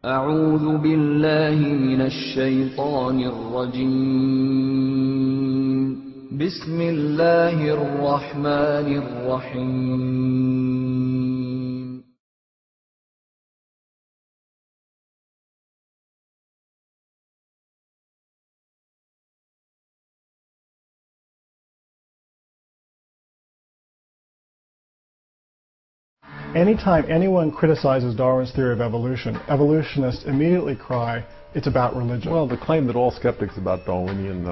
أعوذ بالله من الشيطان الرجيم بسم الله الرحمن الرحيم Anytime anyone criticizes Darwin's theory of evolution, evolutionists immediately cry, it's about religion. Well, the claim that all skeptics about Darwinian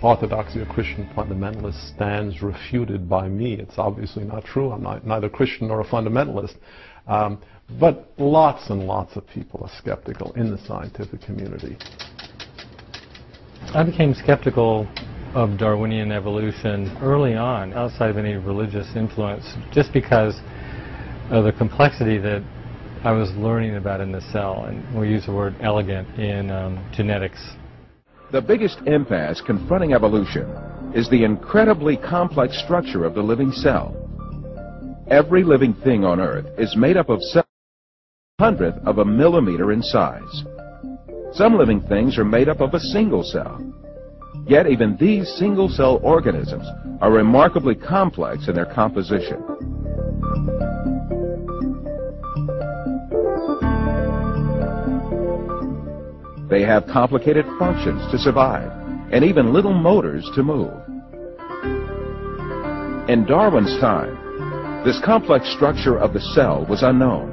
orthodoxy or Christian fundamentalists stands refuted by me. It's obviously not true. I'm neither Christian nor a fundamentalist. But lots and lots of people are skeptical in the scientific community. I became skeptical of Darwinian evolution early on, outside of any religious influence, just because of the complexity that I was learning about in the cell, and we use the word elegant in genetics. The biggest impasse confronting evolution is the incredibly complex structure of the living cell. Every living thing on Earth is made up of cells 1/100th of a millimeter in size. Some living things are made up of a single cell. Yet even these single-cell organisms are remarkably complex in their composition. They have complicated functions to survive, and even little motors to move. In Darwin's time, this complex structure of the cell was unknown.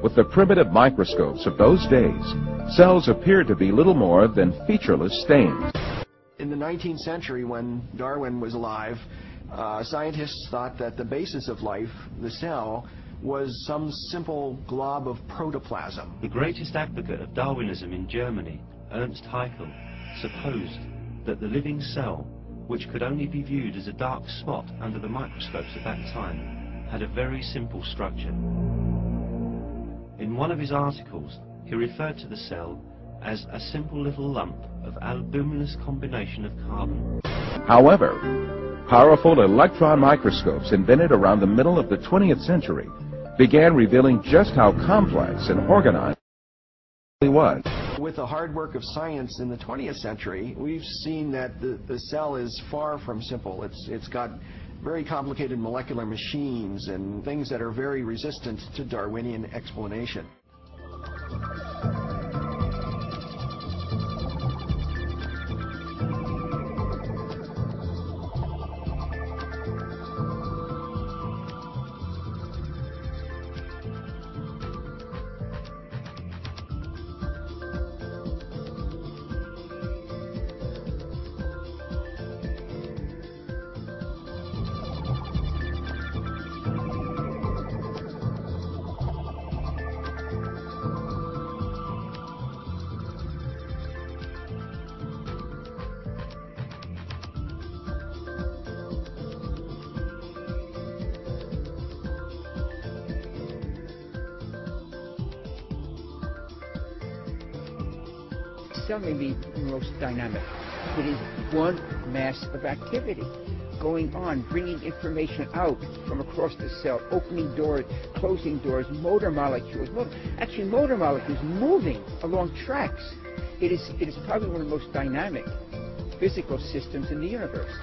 With the primitive microscopes of those days, cells appeared to be little more than featureless stains. In the 19th century, when Darwin was alive, scientists thought that the basis of life, the cell, was some simple glob of protoplasm. The greatest advocate of Darwinism in Germany, Ernst Haeckel, supposed that the living cell, which could only be viewed as a dark spot under the microscopes at that time, had a very simple structure. In one of his articles, he referred to the cell as a simple little lump of albuminous combination of carbon. However, powerful electron microscopes invented around the middle of the 20th century began revealing just how complex and organized it was. With the hard work of science in the 20th century, we've seen that the cell is far from simple. It's got very complicated molecular machines and things that are very resistant to Darwinian explanation. Cell may be the most dynamic. It is one mass of activity going on, bringing information out from across the cell, opening doors, closing doors, motor molecules. Actually, motor molecules moving along tracks. It is probably one of the most dynamic physical systems in the universe.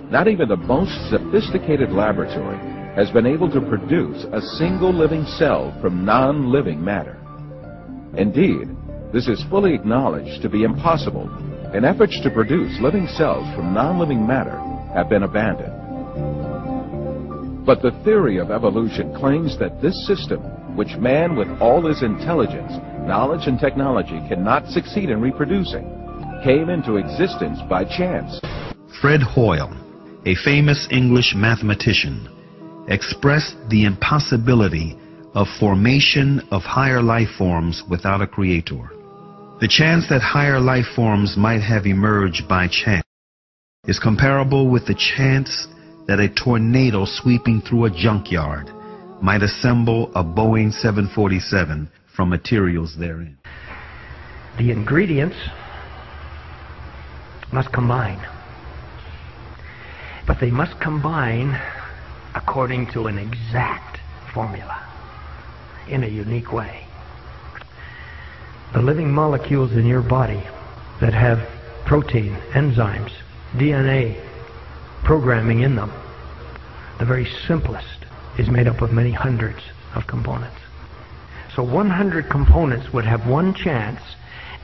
Not even the most sophisticated laboratory has been able to produce a single living cell from non-living matter. Indeed, this is fully acknowledged to be impossible, and efforts to produce living cells from non-living matter have been abandoned. But the theory of evolution claims that this system, which man with all his intelligence, knowledge, and technology cannot succeed in reproducing, came into existence by chance. Fred Hoyle, a famous English mathematician, expressed the impossibility of formation of higher life forms without a creator. The chance that higher life forms might have emerged by chance is comparable with the chance that a tornado sweeping through a junkyard might assemble a Boeing 747 from materials therein. The ingredients must combine, but they must combine according to an exact formula, in a unique way. The living molecules in your body that have protein, enzymes, DNA programming in them, the very simplest is made up of many hundreds of components. So 100 components would have one chance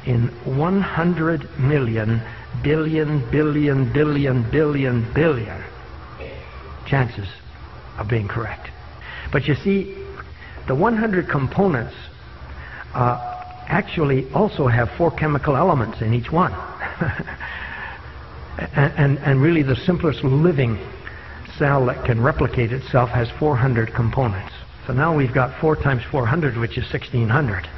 in 100 million billion chances of being correct. But you see, the 100 components actually also have 4 chemical elements in each one. and really the simplest living cell that can replicate itself has 400 components. So now we've got 4 times 400, which is 1600.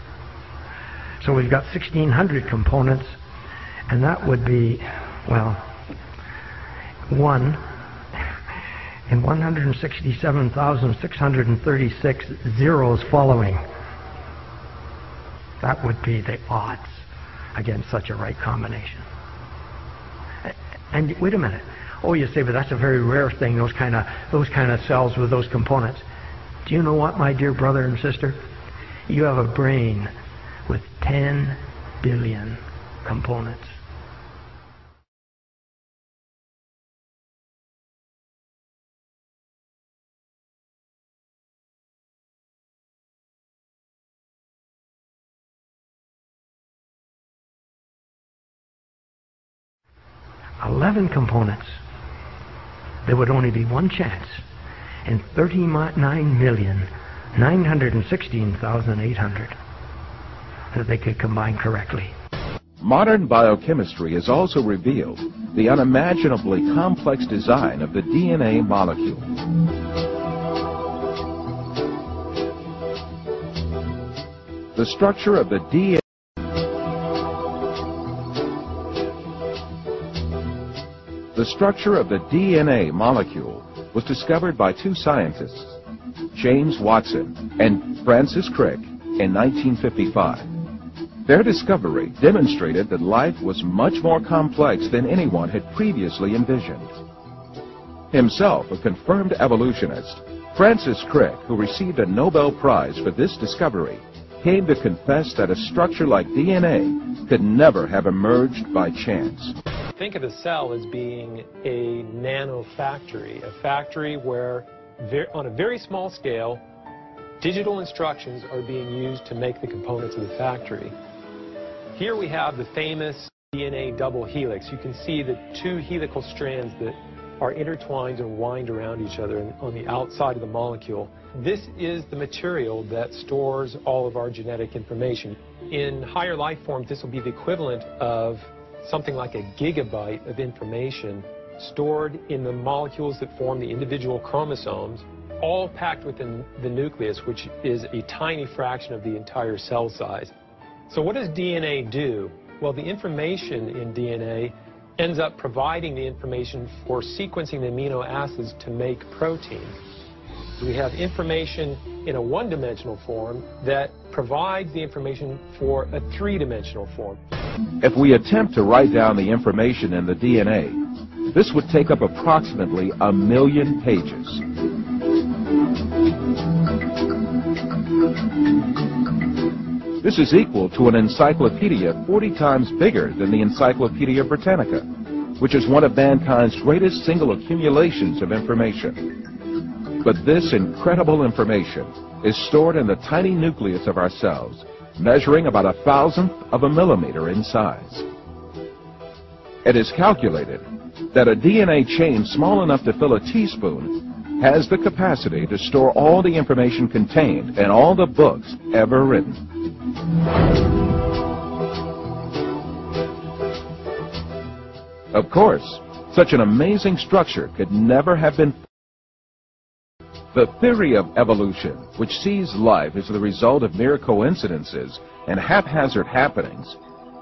So we've got 1600 components, and that would be, well, 1 in 167,636 zeros following. That would be the odds against such a right combination. And wait a minute. Oh, you say, but that's a very rare thing, those kind of cells with those components. Do you know what, my dear brother and sister? You have a brain with 10 billion components. $11 components. There would only be one chance in 39,916,800 that they could combine correctly. Modern biochemistry has also revealed the unimaginably complex design of the DNA molecule. The structure of the DNA molecule was discovered by 2 scientists, James Watson and Francis Crick, in 1955. Their discovery demonstrated that life was much more complex than anyone had previously envisioned. Himself a confirmed evolutionist, Francis Crick, who received a Nobel Prize for this discovery, came to confess that a structure like DNA could never have emerged by chance. Think of the cell as being a nanofactory, a factory where, on a very small scale, digital instructions are being used to make the components of the factory. Here we have the famous DNA double helix. You can see the 2 helical strands that are intertwined and wind around each other on the outside of the molecule. This is the material that stores all of our genetic information. In higher life forms, this will be the equivalent of something like a gigabyte of information stored in the molecules that form the individual chromosomes, all packed within the nucleus, which is a tiny fraction of the entire cell size. So what does DNA do? Well, the information in DNA ends up providing the information for sequencing the amino acids to make proteins. We have information in a 1-dimensional form that provides the information for a 3-dimensional form. If we attempt to write down the information in the DNA, this would take up approximately 1 million pages. This is equal to an encyclopedia 40 times bigger than the Encyclopedia Britannica, which is one of mankind's greatest single accumulations of information. But this incredible information is stored in the tiny nucleus of our cells, measuring about 1,000th of a millimeter in size. It is calculated that a DNA chain small enough to fill a teaspoon has the capacity to store all the information contained in all the books ever written. Of course, such an amazing structure could never have been. The theory of evolution, which sees life as the result of mere coincidences and haphazard happenings,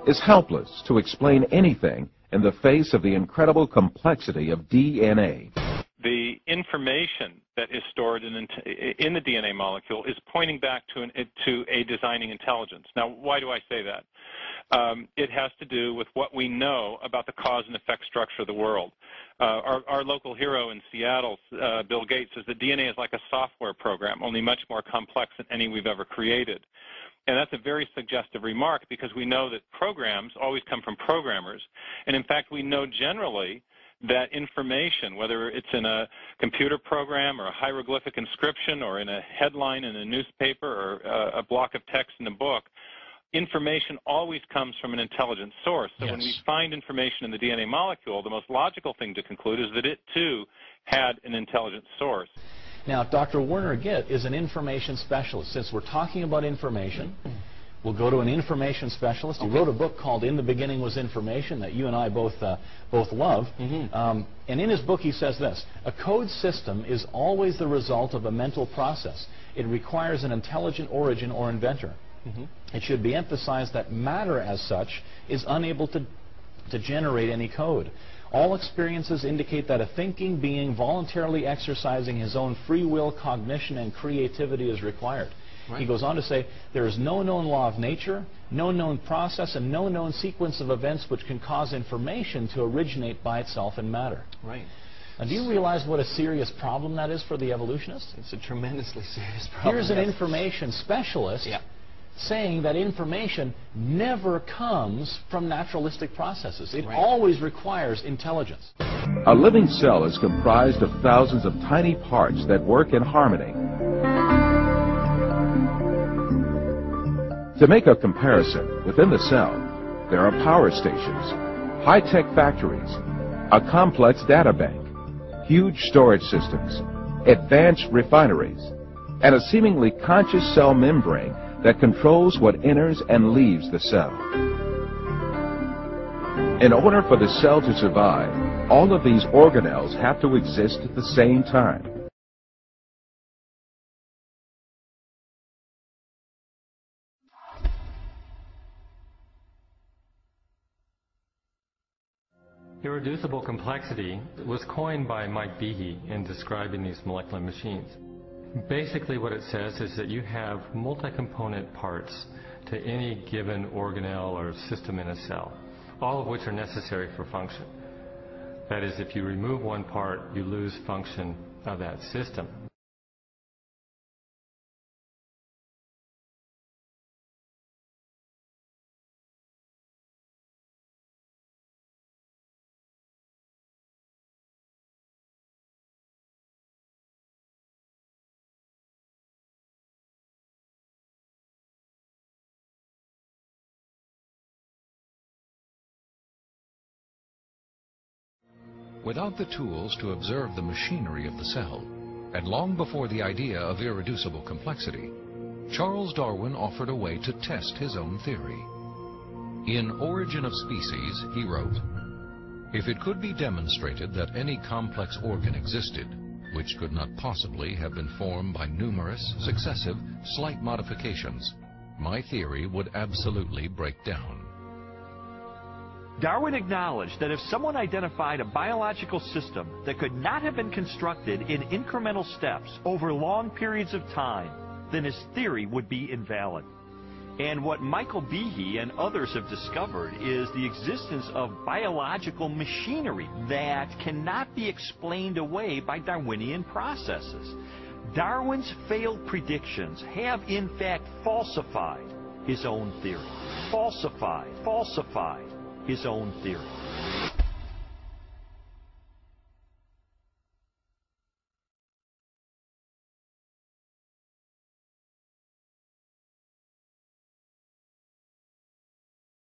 is helpless to explain anything in the face of the incredible complexity of DNA. The information that is stored in the DNA molecule is pointing back to a designing intelligence. Now, why do I say that? It has to do with what we know about the cause and effect structure of the world. Our local hero in Seattle, Bill Gates, says that DNA is like a software program, only much more complex than any we've ever created. And that's a very suggestive remark because we know that programs always come from programmers. And in fact, we know generally that information, whether it's in a computer program or a hieroglyphic inscription or in a headline in a newspaper or a block of text in a book, information always comes from an intelligent source. So when we find information in the DNA molecule, the most logical thing to conclude is that it, too, had an intelligent source. Now, Dr. Werner Gitt is an information specialist. Since we're talking about information, we'll go to an information specialist. He wrote a book called In the Beginning Was Information that you and I both love. And in his book he says this: a code system is always the result of a mental process. It requires an intelligent origin or inventor. It should be emphasized that matter as such is unable to generate any code. All experiences indicate that a thinking being voluntarily exercising his own free will, cognition, and creativity is required. He goes on to say, there is no known law of nature, no known process, and no known sequence of events which can cause information to originate by itself in matter. Now, do you realize what a serious problem that is for the evolutionists? It's a tremendously serious problem. Here's an information specialist saying that information never comes from naturalistic processes. It always requires intelligence. A living cell is comprised of thousands of tiny parts that work in harmony. To make a comparison, within the cell, there are power stations, high-tech factories, a complex data bank, huge storage systems, advanced refineries, and a seemingly conscious cell membrane that controls what enters and leaves the cell. In order for the cell to survive, all of these organelles have to exist at the same time. Irreducible complexity was coined by Mike Behe in describing these molecular machines. Basically what it says is that you have multi-component parts to any given organelle or system in a cell, all of which are necessary for function. That is, if you remove one part, you lose function of that system. Without the tools to observe the machinery of the cell, and long before the idea of irreducible complexity, Charles Darwin offered a way to test his own theory. In Origin of Species, he wrote, "If it could be demonstrated that any complex organ existed, which could not possibly have been formed by numerous, successive, slight modifications, my theory would absolutely break down." Darwin acknowledged that if someone identified a biological system that could not have been constructed in incremental steps over long periods of time, then his theory would be invalid. And what Michael Behe and others have discovered is the existence of biological machinery that cannot be explained away by Darwinian processes. Darwin's failed predictions have in fact falsified his own theory. Falsified his own theory.